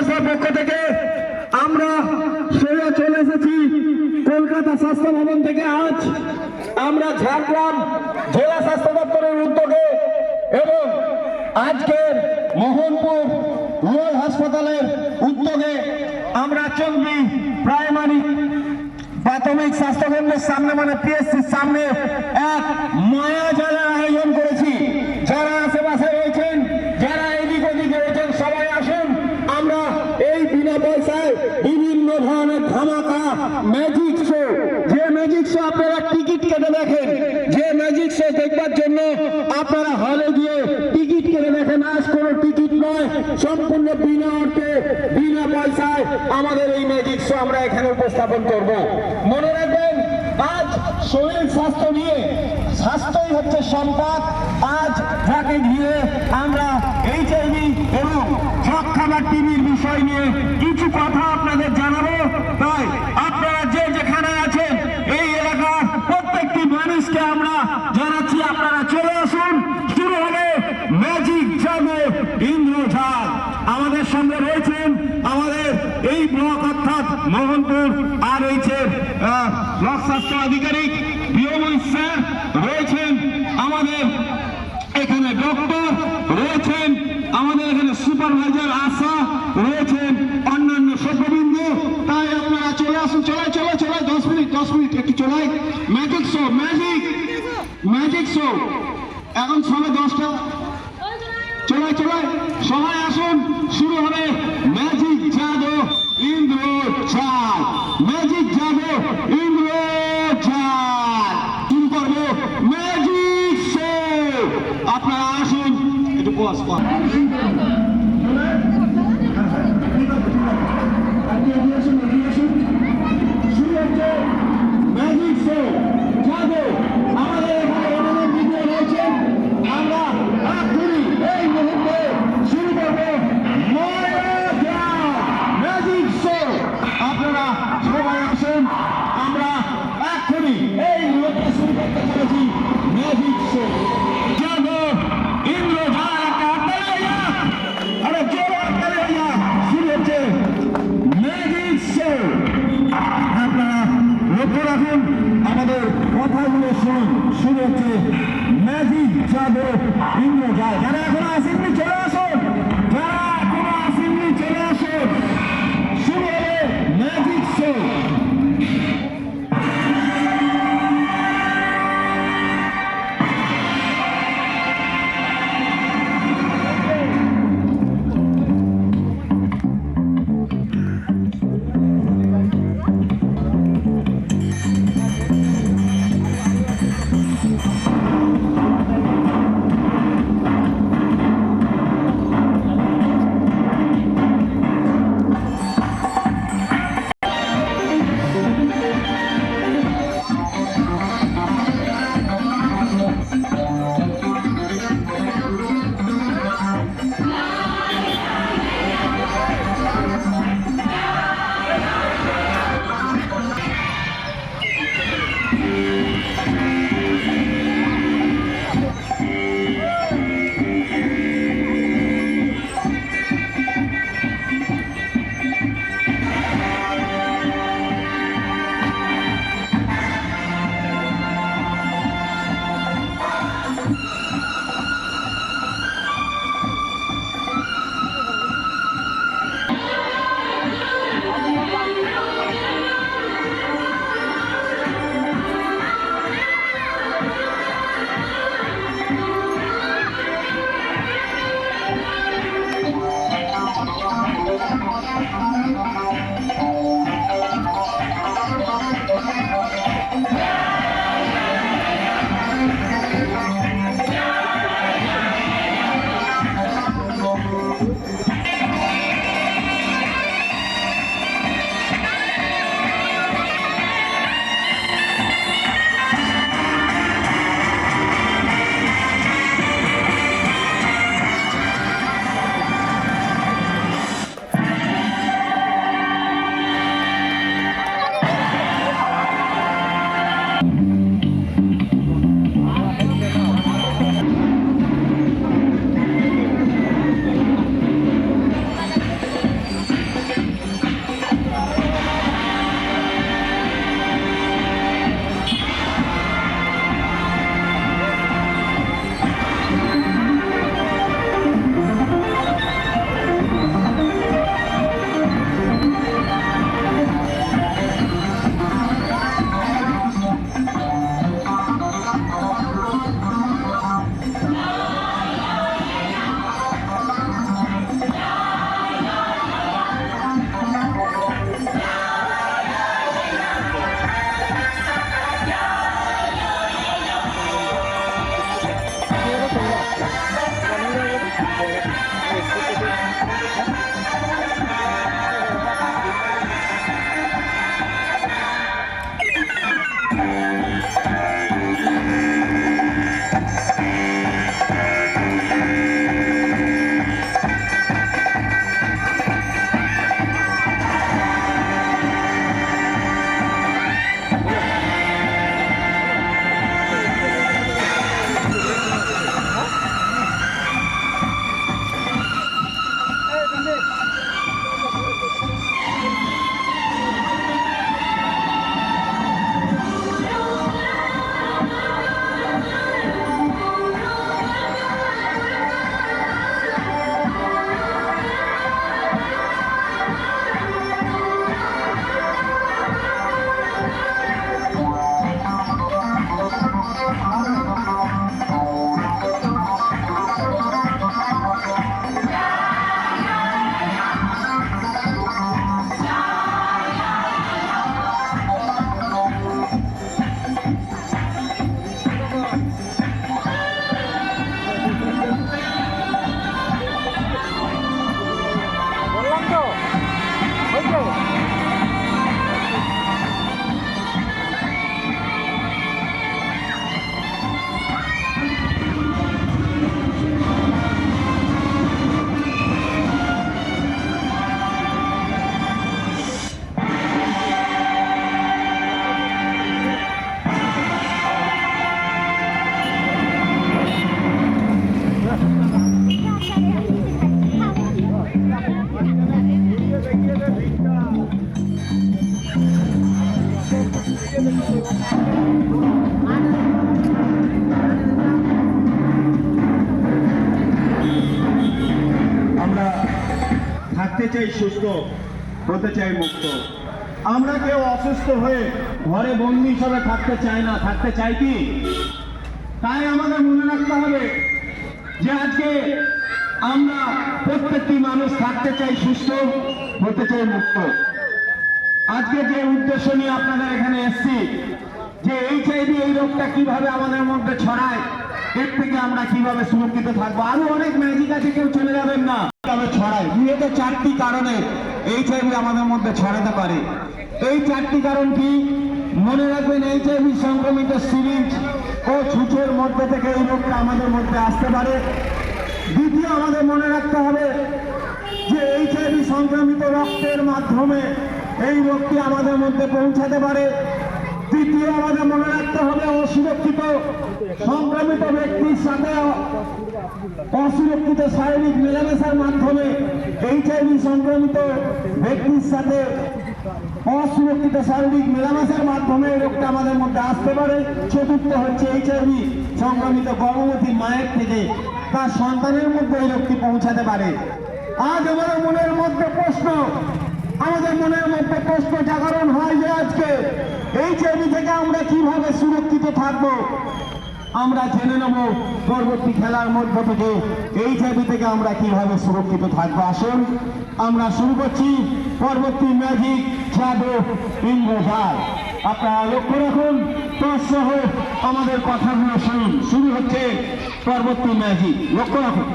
ব্রাদার্সের পক্ষ থেকে আমরা সোজা চলে এসেছি কলকাতা স্বাস্থ্য ভবন থেকে। আজ আমরা ঝাড়গ্রাম জেলা স্বাস্থ্য দপ্তরের উদ্যোগে এবং আজকের মোহনপুর রুরাল হাসপাতালের উদ্যোগে আমরা চলবি প্রাইমারি প্রাথমিক স্বাস্থ্যকেন্দ্রের সামনে মানে পিএসসির সামনে এক মায়াজালের আয়োজন করেছি। যারা আশেপাশে রয়েছেন, যারা এদিক ওদিকে রয়েছেন, সবাই আসুন। আমরা এই বিনা পয়সায় বিভিন্ন ধরনের ধামাকা ম্যাজিক শো, যে ম্যাজিক শো আপনারা টিকিট কেটে দেখেন, যে ম্যাজিক শো দেখবার জন্য আপনারা হলে গিয়ে টিকিট কেটে দেখেন, আজ কোনো টিকিট নয়, সম্পূর্ণ বিনা অর্থে বিনা পয়সায় আমাদের এই ম্যাজিক শো আমরা এখানে উপস্থাপন করব। মনে রাখবেন, আজ শরীর স্বাস্থ্য নিয়ে, স্বাস্থ্যই হচ্ছে সম্পদ। আজ যাকে ঘিরে আমরা এইচআইভি এবং যক্ষ্মার টিভির বিষয় নিয়ে কিছু কথা আপনাদের জানাবো। তাই আপনারা যে যেখানে আছেন এই এলাকার প্রত্যেকটি মানুষকে আমরা জানাচ্ছি আপনারা চলে আসুন। শুরু হবে ম্যাজিক জাদু ইন্দ্রজাল। আমাদের সঙ্গে রয়েছেন আমাদের এই ব্লক অর্থাৎ মোহনপুর আর এইচের ব্লক স্বাস্থ্য আধিকারিক বিয়ময় স্যার রয়েছেন, আমাদের এখানে ডক্টর রয়েছেন, আমাদের এখানে সুপারভাইজার আশা রয়েছেন, অন্যান্য সভ্যবৃন্দ। তাই আপনারা চলে আসুন। চলে 10 মিনিট একটু চলাই। ম্যাজিক শো, ম্যাজিক শো এখন সবে 10টা। চলাই সবাই আসুন। শুরু হবে ম্যাজিক জাদু ইন্দ্রজাল। ম্যাজিক জাদু ইন্দ্রজাল শুরু করবো ম্যাজিক শো। আপনারা আসুন, একটু বস ম্যাজিক শো জাদু। আমাদের এখানে ভিডিও রয়েছেন। আমরা এই মুহূর্তে শুরু করবো ম্যাজিক শো। আপনারা সবাই আসুন। আমরা এখনই এই মুহূর্তে শুরু করতে চলেছি ম্যাজিক শো জাদু ইন্দ্রজাল। আরে জোর শুরু হচ্ছে ম্যাজিক শো। আপনারা লক্ষ্য রাখুন, আমাদের কথাগুলো শুনুন। শুরু হচ্ছে ম্যাজিক জাদু ইন্দ্রজাল। যারা এখনো আসেননি চলে আসুন, যারা এখনো আসেননি চলে আসুন। শুরু হবে ম্যাজিক শো। আমরা থাকতে চাই সুস্থ, হতে চাই মুক্ত। আমরা কেউ অসুস্থ হয়ে ঘরে বন্দি হিসাবে থাকতে চাই না, থাকতে চাই কি? তাই আমাদের মনে রাখতে হবে যে আজকে আমরা প্রত্যেকটি মানুষ থাকতে চাই সুস্থ, হতে চাই মুক্ত। আজকে যে উদ্দেশ্য নিয়ে আপনাদের এখানে এসেছি, যে এইচআইভি এই রোগটা কিভাবে আমাদের মধ্যে ছড়ায়, এর থেকে আমরা কিভাবে সুরক্ষিত থাকবো। আরো অনেক ম্যাজিক আছে, কেউ চলে যাবেন না। কিভাবে ছড়ায়, মূলত 4টি কারণে এইচআইভি আমাদের মধ্যে ছড়াতে পারে। এই 4টি কারণ কি? মনে রাখবেন, এইচআইভি সংক্রমিত সিরিঞ্জ ও ছুঁচের মধ্যে থেকে এই রোগটা আমাদের মধ্যে আসতে পারে। দ্বিতীয়, আমাদের মনে রাখতে হবে যে এইচআইভি সংক্রমিত রক্তের মাধ্যমে এই রোগটি আমাদের মধ্যে পৌঁছাতে পারে। তৃতীয়, আমাদের মনে রাখতে হবে অসুরক্ষিত সংক্রমিত ব্যক্তির সাথে অসুরক্ষিত শারীরিক মেলামেশার মাধ্যমে এইচআইভি সংক্রমিত ব্যক্তির সাথে অসুরক্ষিত শারীরিক মেলামেশার মাধ্যমে এই রোগটা আমাদের মধ্যে আসতে পারে। চতুর্থ হচ্ছে, এইচআইভি সংক্রমিত গর্ভবতী মায়ের থেকে তার সন্তানের মধ্যে এই রোগটি পৌঁছাতে পারে। আজ আমাদের মনের মধ্যে প্রশ্ন জাগরণ হয় যে আজকে এইচআইভি থেকে আমরা কিভাবে সুরক্ষিত থাকবো। আমরা জেনে নেব পরবর্তী খেলার মধ্য থেকে এইচআইভি থেকে আমরা কিভাবে সুরক্ষিত থাকবো। আসুন আমরা শুরু করছি পরবর্তী ম্যাজিক জাদু ইন্দ্রজাল। আপনারা লক্ষ্য রাখুন, সহ আমাদের কথাগুলো শুনুন। শুরু হচ্ছে পরবর্তী ম্যাজিক, লক্ষ্য রাখুন।